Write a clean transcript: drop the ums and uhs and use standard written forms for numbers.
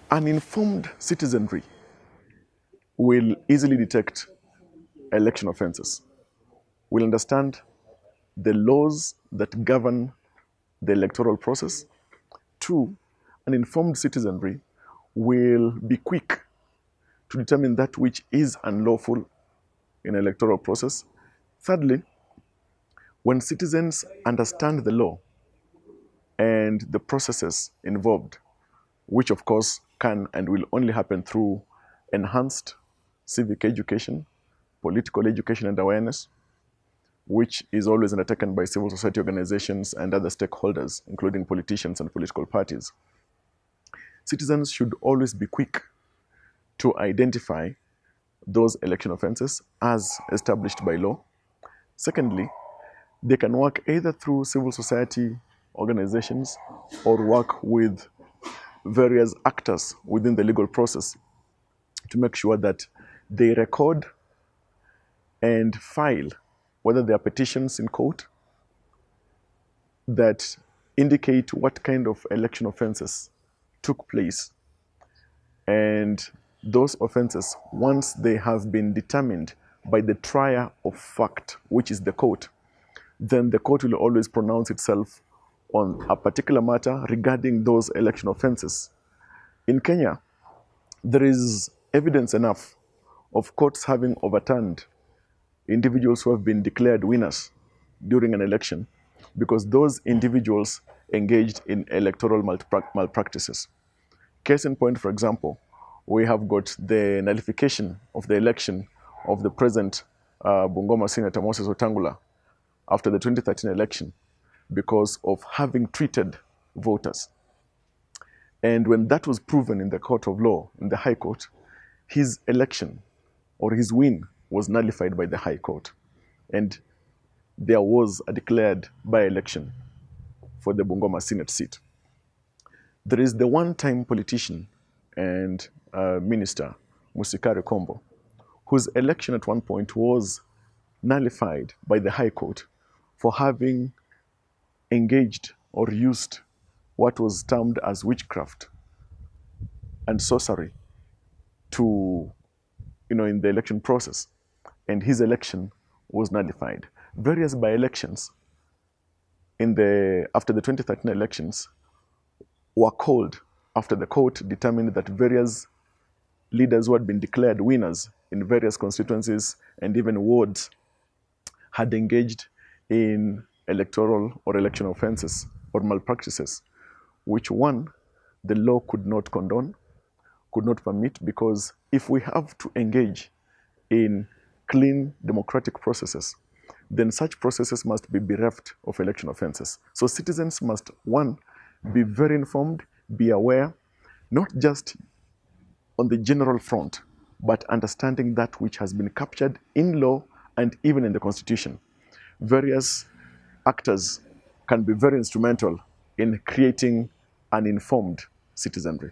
An informed citizenry will easily detect election offenses, will understand the laws that govern the electoral process. Two, an informed citizenry will be quick to determine that which is unlawful in an electoral process. Thirdly, when citizens understand the law and the processes involved, which of course can and will only happen through enhanced civic education, political education and awareness, which is always undertaken by civil society organizations and other stakeholders, including politicians and political parties. Citizens should always be quick to identify those election offenses as established by law. Secondly, they can work either through civil society organizations or work with various actors within the legal process to make sure that they record and file, whether there are petitions in court that indicate what kind of election offenses took place. And those offenses, once they have been determined by the trier of fact, which is the court, then the court will always pronounce itself on a particular matter regarding those election offenses. In Kenya, there is evidence enough of courts having overturned individuals who have been declared winners during an election because those individuals engaged in electoral malpractices. Case in point, for example, we have got the nullification of the election of the present Bungoma Senator Moses Wetangula after the 2013 election because of having treated voters. And when that was proven in the court of law, in the High Court, his election or his win was nullified by the High Court. And there was a declared by-election for the Bungoma Senate seat. There is the one-time politician and minister, Musikari Kombo, whose election at one point was nullified by the High Court for having engaged or used what was termed as witchcraft and sorcery to, in the election process. And his election was nullified. Various by-elections after the 2013 elections were called after the court determined that various leaders who had been declared winners in various constituencies and even wards had engaged in electoral or election offenses or malpractices, which one, the law could not condone, could not permit, because if we have to engage in clean democratic processes, then such processes must be bereft of election offenses. So citizens must, one, be very informed, be aware, not just on the general front, but understanding that which has been captured in law and even in the Constitution. Various actors can be very instrumental in creating an informed citizenry.